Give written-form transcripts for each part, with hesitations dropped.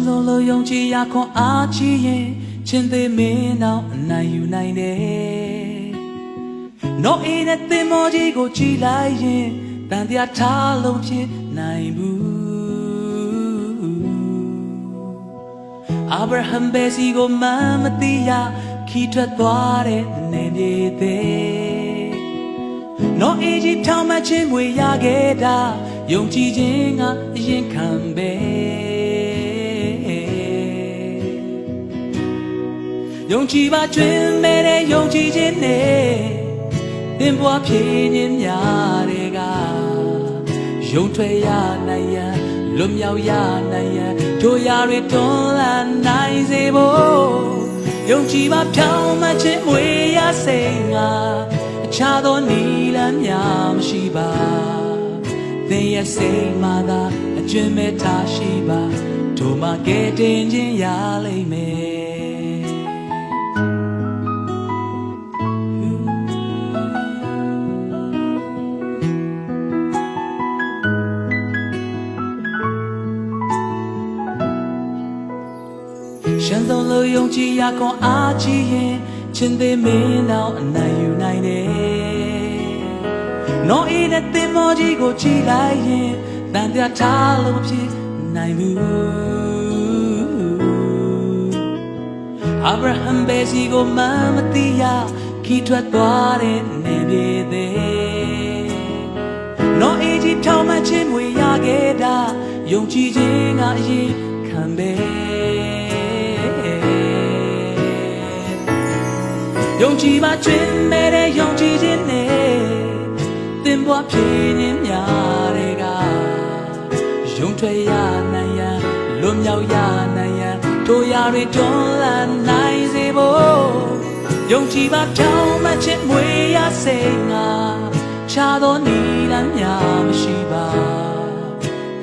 ဆုံးလို့ယုံကြည်ရခွန်အားကြီးရင်ချင်းသေးမင်းနောက်အနိုင်ယူနိုင်တယ်နောအေးနဲ့သင်မောကြီးကိုကြည်လိုက်ရင်တန်တရားထားလုံးဖြစ်နိုင်ဘူးအာဗြဟံပဲစီကိုမသိရခီးထွက်သွားတဲ့နေမြေသေးနောအေးကြီးထောင်မှချင်းမွေရခဲ့တာယုံကြည်ခြင်းကအရင်ခံပဲယုံကြည်ပါကျွင်းမဲ့တဲ့ယုံကြည်ခြင်းနဲ့သင်ဘွားဖြည့်ခြင်းများတဲ့ကယုံထွက်ရနိုင်ရန်လွတ်မြောက်ရနိုင်ရန်တို့ရတွေတွန်းလှန်နိုင်စေဖို့ယုံကြည်ပါဖြောင်းမှခြင်းမွေရစိတ်ငါအခြားသောနီလန်းများမရှိပါသင်ရဲ့စိတ်မှသာအကျွမ်းမဲ့ထားရှိပါတို့မှကဲတင်ခြင်းရလိမ့်မယ်ရှမ်းဆုံးလို့ယုံကြည်ရခွန်အားကြီးရင်ချင်းသေးမင်းနောက်အနိုင်ယူနိုင်တယ်နောအေးတဲ့သင်မောကြီးကိုကြည်လိုက်ရင်တန်တရားထားလို့ဖြစ်နိုင်ဘူးအာဗြဟံပဲစီကိုမသိရခီးထွက်သွားတဲ့နေမြေသေးနောအေးကြီးထောင်မှချင်းမွေရခဲ့တာယုံကြည်ခြင်းကအရင်ခံပဲယုံကြည်ပါကျွင်းမဲ့တဲ့ယုံကြည်ခြင်းနဲ့သင်ဘွားဖြည့်ခြင်းများတဲ့ကယုံထွက်ရနိုင်ရန်လွတ်မြောက်ရနိုင်ရန်တို့ရတွေတွန်းလှန်နိုင်စေဖို့ယုံကြည်ပါဖြောင်းမှခြင်းမွေရစိတ်ငါခြားသောနီလန်းများမရှိပါ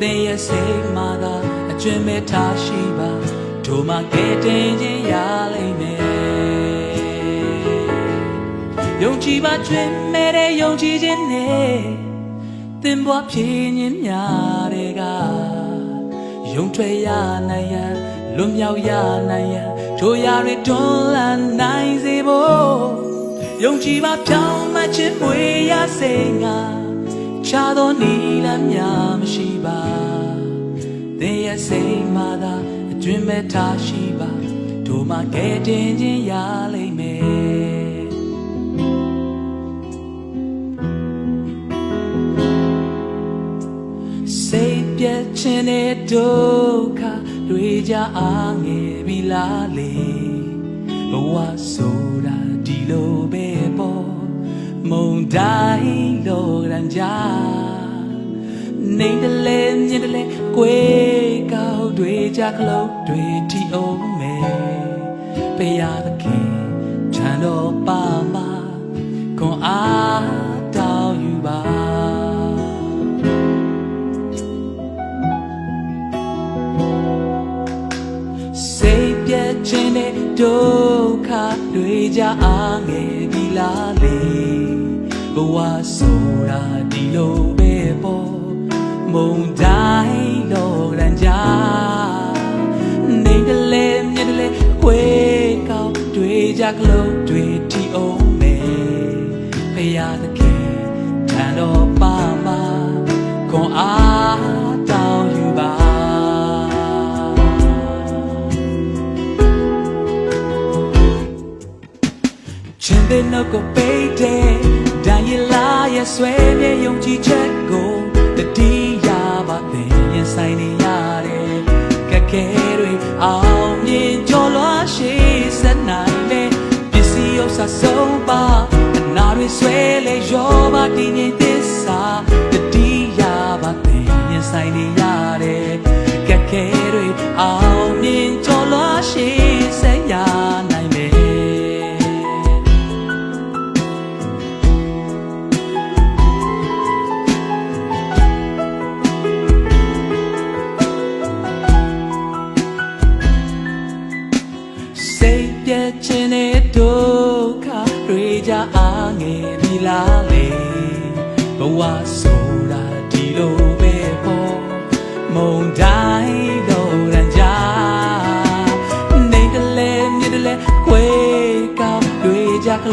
သင်ရဲ့စိတ်မှသာအကျွမ်းမဲ့ထားရှိပါတို့မှကဲတင်ခြင်းရလိမ့်မယ်ယုံကြည်ပါကျွင်းမဲ့တဲ့ယုံကြည်ခြင်းနဲ့သင်ဘွားဖြည့်ခြင်းများတဲ့ကယုံထွက်ရနိုင်ရန်လွတ်မြောက်ရနိုင်ရန်တို့ရတွေတွန်းလှန်နိုင်စေဖို့ယုံကြည်ပါဖြောင်းမှခြင်းမွေရစိတ်ငါခြားသောနီလန်းများမရှိပါသင်ရဲ့စိတ်မှသာအကျွမ်းမဲ့ထားရှိပါတို့မှကဲတင်ခြင်းရလိမ့်မယ်စိတ်ပြည့်ခြင်းတဲ့ဒုက္ခတွေကြအားငယ်ပြီလားလေဘဝဆိုတာဒီလိုပဲပေါ့မုန်တိုင်းလိုရန်ကြနေတလဲမြင်တလဲကွေးကောက်တွေကြခလုံးတွေတီအောင်မယ်ဘုရားသခင်ထံတော်ပါမှာခွန်အားတောင်းယူပါခြင်းနဲ့ဒုက္ခတွေကြအားငယ်ပြီလားလေဘဝဆိုတာဒီလိုပဲပေါ့မုန်တိုင်းလိုရန်ကြနေတလဲမြင်တလဲခွေးကောက်တွေကြကလုံးတွေတီအောင်မယ်ဖရာသခင်ထံတော်ပါမှာခွန်အားတောင်းယူပါချင်းတဲ့နှုတ်ကိုပိတ်တဲ့ဒိုင်ရလာရဲ့ဆွဲမြဲယုံကြည်ချက်ကိုတတိယပါသင်ရင်ဆိုင်နေရတယ်ကဲကဲတွေအောင်မြင်ကြော်လွှားရှိစနိုင်တဲ့ပစ္စည်းဥစ္စာဆုံးပါအနာတွေဆွဲလေရောပါတည်ငြိမ်သစ္စာတတိယပါသင်ရင်ဆိုင်နေရတယ်ကဲကဲတွေအောင်မြင်ကြော်လွှားရှိစရနိုင်မယ်ခြင်းနဲ့ဒုက္ခတွေကြအားငယ်ပြီလားလေဘဝဆိုတာဒီလိုပဲပေါ့မုန်တိုင်းလိုရန်ကြ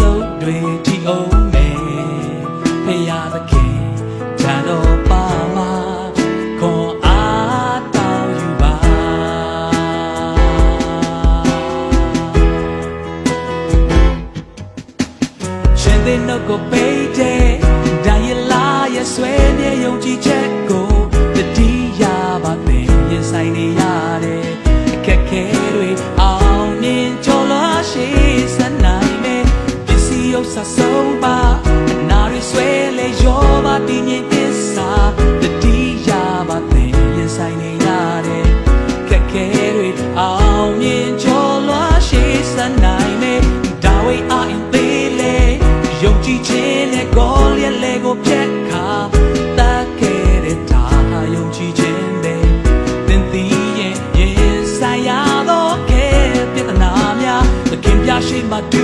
လုံးတွေထိအောင်မယ်ဖရာသခင်ဂျန်တော်ပါမှာခွန်အားတောင်းယူပါရှင်တဲ့နှုတ်ကိုပိတ်တဲ့ဒါရလာရဲ့ဆွဲနေယုံကြည်ချက်ကိုတတိယပါပင်ရင်ဆိုင်နေရတယ်အခက်ခဲတွေအောင်မြင်ကျော်လွှားရှိစနိုင်မယ်ပစ္စည်းဥစ္စာဆုံးပါအနာတွေဆွဲလေရောပါတည်ငြိမ်သစ္စာတတိယပါပင်ရင်ဆိုင်နေရတယ်အခက်ခဲတွေအောင်မြင်ကျော်လွှားရှိစနိုင်မယ်ဒါဝိအာအင်းသေးလေယုံကြည်ခြင်းနဲ့ကိုယ်ရဲ့လေကိုပြက်ခါတတ်ခဲ့တဲ့ဒါယုံကြည်ခြင်းနဲ့သင်သည်ရဲ့ရင်ဆိုင်ရသောကဲပြဿနာများသခင်ပြရှိမှတူ